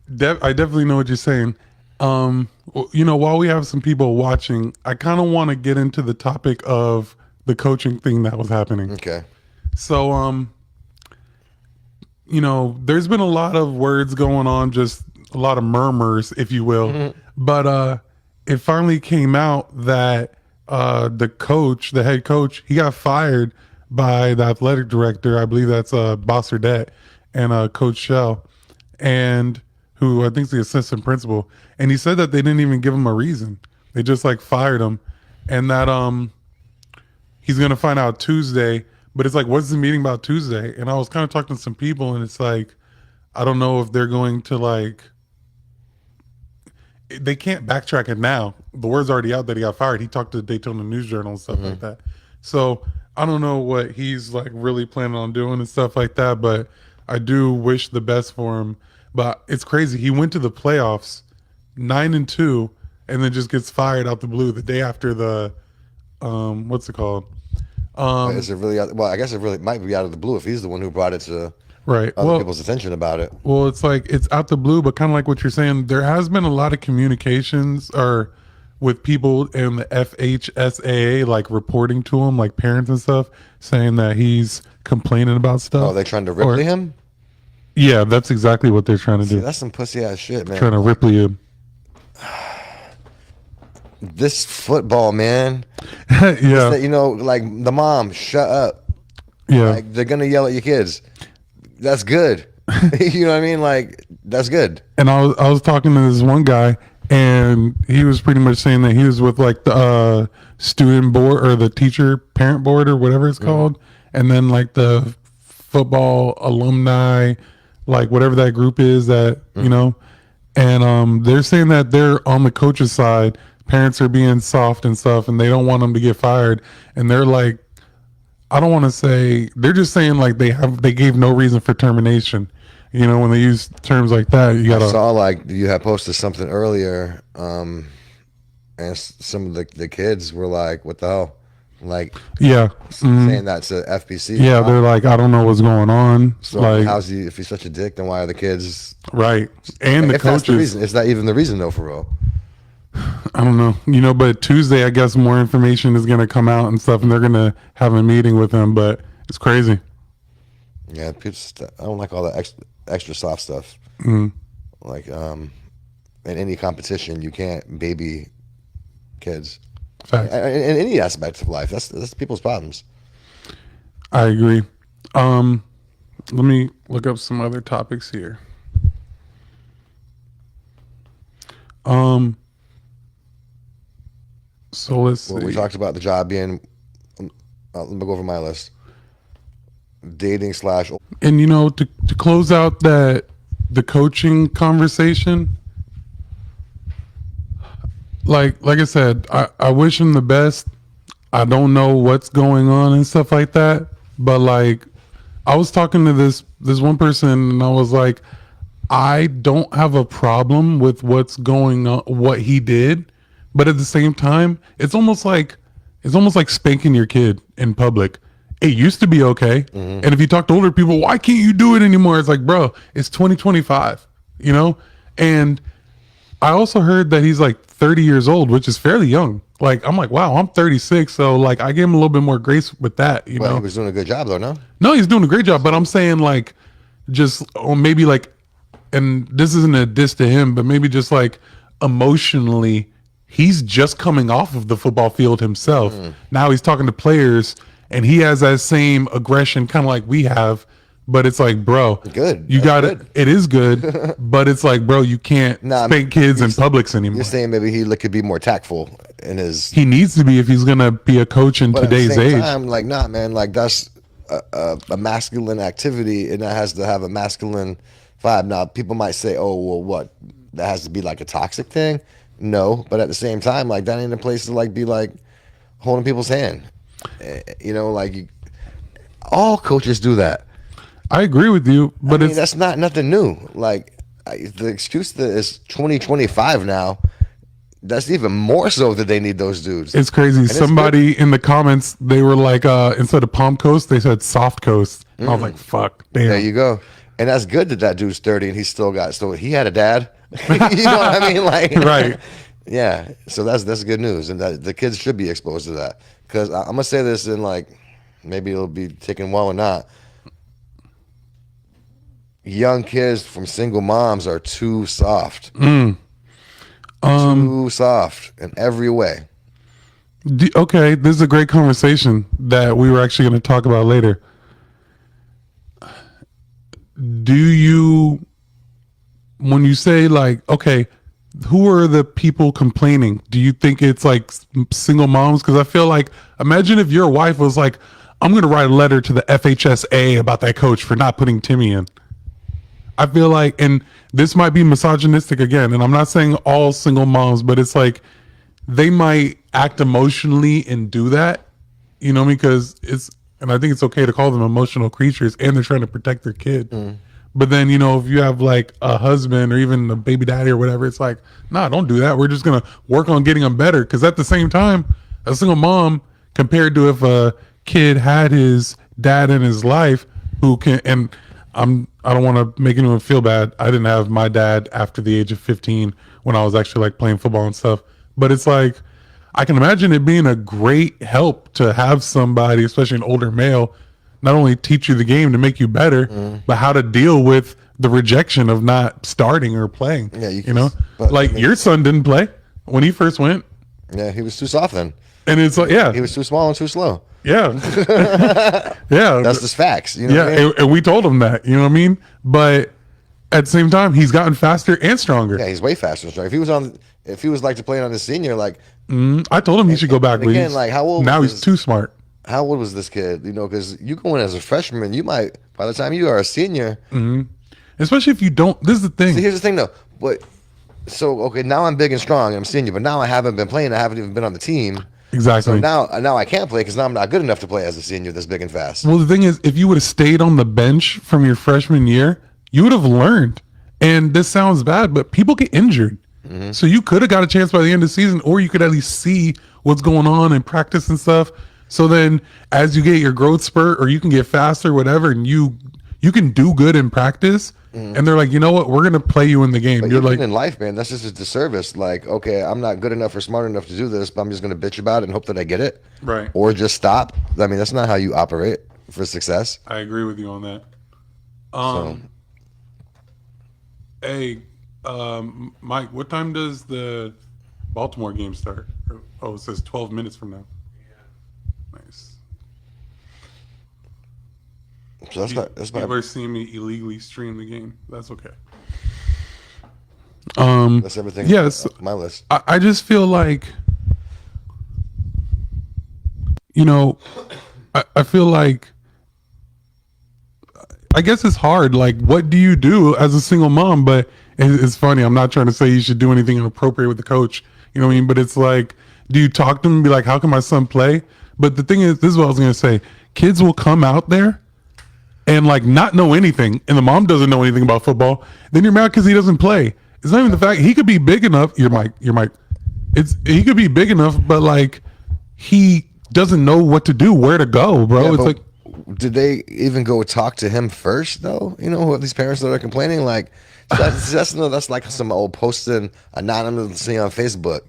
I definitely know what you're saying. While we have some people watching, I kind of want to get into the topic of the coaching thing that was happening. Okay. So, there's been a lot of words going on, just a lot of murmurs, if you will. But it finally came out that the head coach, he got fired by the athletic director. I believe that's Boss Urdette and Coach Shell, and who I think is the assistant principal. And he said that they didn't even give him a reason. They just like fired him, and that he's gonna find out Tuesday. But it's like, what's the meeting about Tuesday? And I was kind of talking to some people, and it's like, I don't know if they're going to like, they can't backtrack it now. The word's already out that he got fired. He talked to the Daytona News Journal and stuff like that. So I don't know what he's like really planning on doing and stuff like that. But I do wish the best for him. But it's crazy. He went to the playoffs 9-2, and then just gets fired out the blue the day after the what's it called? Is it really out, well, I guess it really might be out of the blue if he's the one who brought it to Right. other people's attention about it. Well, it's like it's out the blue, but kind of like what you're saying, there has been a lot of communications or with people in the FHSAA, like reporting to him, like parents and stuff, saying that he's complaining about stuff. Oh, they trying to Ripley him? Yeah, that's exactly what they're trying to See, do. that's some pussy ass shit, man. Trying to Ripley him. This football, man. Yeah. Like the mom, shut up. Yeah. Like they're gonna yell at your kids. That's good. You know what I mean? Like that's good. And I was talking to this one guy, and he was pretty much saying that he was with like the student board or the teacher parent board or whatever it's called, and then like the football alumni, like whatever that group is that and they're saying that they're on the coach's side. Parents are being soft and stuff, and they don't want them to get fired, and they're like, I don't want to say, they're just saying like they gave no reason for termination. When they use terms like that, you gotta. I saw like you had posted something earlier, and some of the kids were like, "What the hell?" Like, yeah, saying that to FPC. Yeah, they're like, I don't know what's going on. So like, how's he? If he's such a dick, then why are the kids right? And the if that's the coaches. reason, is that even the reason though? For real, I don't know. But Tuesday, I guess more information is gonna come out and stuff, and they're gonna have a meeting with him. But it's crazy. yeah, I don't like all that extra soft stuff. Like, in any competition, you can't baby kids. Facts. In any aspect of life, that's people's problems. I agree. Let me look up some other topics here. So let's see. Well, we talked about the job being. Let me go over my list. Dating / And to close out the coaching conversation, like I said, I wish him the best. I don't know what's going on and stuff like that, but like I was talking to this one person, and I was like, I don't have a problem with what's going on, what he did, but at the same time, it's almost like spanking your kid in public. It used to be okay. And if you talk to older people, why can't you do it anymore? It's like, bro, it's 2025, And I also heard that he's like 30 years old, which is fairly young. Like, I'm like, wow, I'm 36. So like, I gave him a little bit more grace with that, Well, he was doing a good job though, no? No, he's doing a great job. But I'm saying like, or maybe like, and this isn't a diss to him, but maybe just like emotionally, he's just coming off of the football field himself. Now he's talking to players, and he has that same aggression, kind of like we have. But it's like, bro, Good. You got it. It is good, but it's like, bro, you can't spank kids in Publix anymore. You're saying maybe he could be more tactful in his. He needs to be if he's gonna be a coach in today's age. Time, like, nah, man, like that's a masculine activity, and that has to have a masculine vibe. Now, people might say, oh, well, what? That has to be like a toxic thing. No, but at the same time, like that ain't a place to like be like holding people's hand. Like all coaches do that. I agree with you, but that's not nothing new. Like the excuse that is 2025 now. That's even more so that they need those dudes. It's crazy. Somebody in the comments, they were like, instead of Palm Coast, they said Soft Coast. I was like, fuck, damn. There you go. And that's good that that dude's 30 and he's still got. So he had a dad. You know what I mean? Like, Right. Yeah. So that's good news, and that the kids should be exposed to that. Because I'm gonna say this, and like, maybe it'll be taken well or not. Young kids from single moms are too soft. Too soft in every way. Okay, this is a great conversation that we were actually going to talk about later. Do you, when you say like, okay, who are the people complaining? Do you think it's like single moms? Because I feel like, imagine if your wife was like, I'm going to write a letter to the FHSA about that coach for not putting Timmy in. I feel like, and this might be misogynistic again, and I'm not saying all single moms, but it's like they might act emotionally and do that, you know, because it's, and I think it's okay to call them emotional creatures, and they're trying to protect their kid. But then, you know, if you have like a husband or even a baby daddy or whatever, it's like, nah, don't do that. We're just going to work on getting them better. Because at the same time, a single mom, compared to if a kid had his dad in his life who can, and I don't want to make anyone feel bad. I didn't have my dad after the age of 15 when I was actually like playing football and stuff. But it's like, I can imagine it being a great help to have somebody, especially an older male, not only teach you the game to make you better, but how to deal with the rejection of not starting or playing. Yeah, you know, like your son didn't play when he first went. Yeah, he was too soft then. And it's like, yeah, He was too small and too slow. yeah, yeah. That's just facts. You know Yeah, what I mean? and we told him that, you know what I mean? But at the same time, he's gotten faster and stronger. Yeah, he's way faster and strong. If he was like to play on the senior, like, I told him he should go back. and again, like, how old now was he's too smart. how old was this kid? You know, because you go in as a freshman, you might, by the time you are a senior. Especially if you don't. This is the thing. See, here's the thing though. But so okay, now I'm big and strong. And I'm senior, but now I haven't been playing. I haven't even been on the team. Exactly. So now I can't play because now I'm not good enough to play as a senior this big and fast. Well, the thing is, if you would have stayed on the bench from your freshman year, you would have learned. And this sounds bad, but people get injured. So you could have got a chance by the end of the season, or you could at least see what's going on in practice and stuff. So then as you get your growth spurt, or you can get faster, whatever, and you can do good in practice. And they're like, you know what? We're going to play you in the game. But You're even like, in life, man, that's just a disservice. Like, okay, I'm not good enough or smart enough to do this, but I'm just going to bitch about it and hope that I get it. Right. Or just stop. I mean, that's not how you operate for success. I agree with you on that. So, Hey, Mike, what time does the Baltimore game start? Oh, it says 12 minutes from now. Nice. so that's People not are seeing me illegally stream the game. That's okay. that's everything. Yes. On my list. I just feel like, you know, I feel like, I guess it's hard. Like, what do you do as a single mom? But it's funny. I'm not trying to say you should do anything inappropriate with the coach. You know what I mean? But it's like, do you talk to him and be like, how can my son play? But the thing is, this is what I was going to say. Kids will come out there and like not know anything. And the mom doesn't know anything about football. Then you're mad because he doesn't play. It's not even the fact he could be big enough. Your mic. He could be big enough, but like he doesn't know what to do, where to go, bro. Yeah, it's but like, did they even go talk to him first, though? You know, these parents that are complaining, like, that's like some old posting anonymously on Facebook.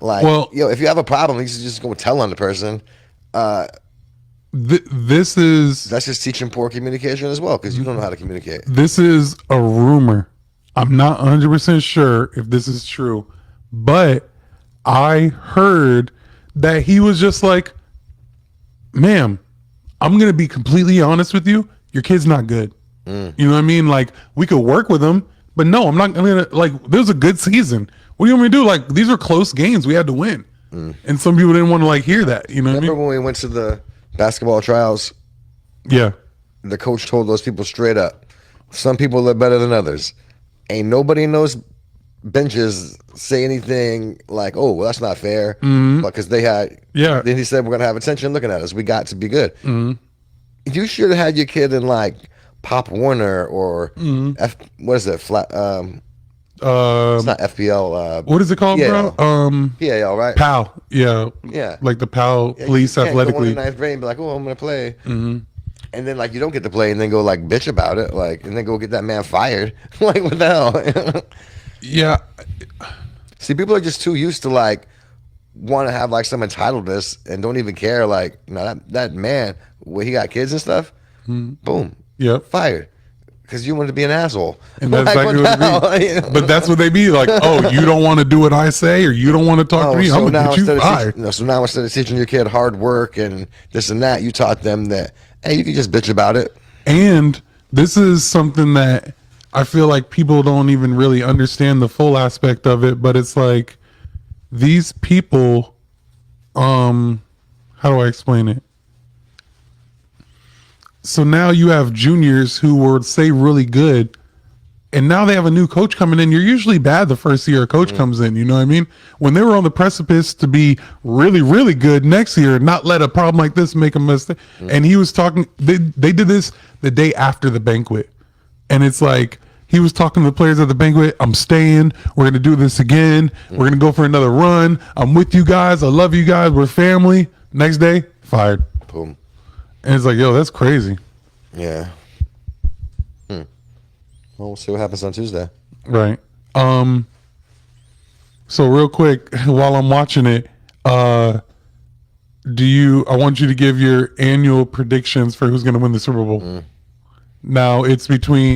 Like, Well, if you have a problem, you should just go tell on the person. this is That's just teaching poor communication as well, because you don't know how to communicate. this is a rumor. I'm not 100% sure if this is true, but I heard that he was just like, ma'am, I'm going to be completely honest with you. Your kid's not good. You know what I mean? Like, we could work with him, but no, I'm not going to, like, there's a good season. What do you want me to do? Like, these are close games. We had to win. And some people didn't want to, like, hear that. You know what I Remember mean? when we went to the basketball trials? Yeah. The coach told those people straight up, some people are better than others. Ain't nobody in those benches say anything like, oh, well, that's not fair. Because they had, Yeah. then he said, we're going to have attention looking at us. We got to be good. You should have had your kid in like Pop Warner or what is it? It's not FPL. What is it called, PAL. bro? PAL, right? PAL. Yeah. Yeah. Like the PAL Yeah, Police you can't Athletic go in League. the ninth grade and be like, oh, I'm going to play. and then like you don't get to play, and then go like bitch about it, like, and then go get that man fired. Like what the hell? Yeah. See, people are just too used to like want to have like some entitledness and don't even care. Like, you know, that man, when he got kids and stuff, boom, Yep. fired. Because you wanted to be an asshole. And that's Like, exactly what what the it hell? be. But that's what they be like. Oh, you don't want to do what I say, or you don't want to talk to me. I'm gonna get you fired. So now instead of teaching your kid hard work and this and that, you taught them that, hey, you can just bitch about it. And this is something that I feel like people don't even really understand the full aspect of it. But it's like these people. How do I explain it? So now you have juniors who were, say, really good, and now they have a new coach coming in. You're usually bad the first year a coach comes in. You know what I mean? When they were on the precipice to be really, really good next year, not let a problem like this make a mistake. And he was talking. They did this the day after the banquet, and it's like he was talking to the players at the banquet. I'm staying. We're gonna do this again. We're gonna go for another run. I'm with you guys. I love you guys. We're family. Next day, fired. Boom. And it's like, yo, that's crazy. Yeah. Well, we'll see what happens on Tuesday. Right. So real quick, while I'm watching it, I want you to give your annual predictions for who's going to win the Super Bowl. Now it's between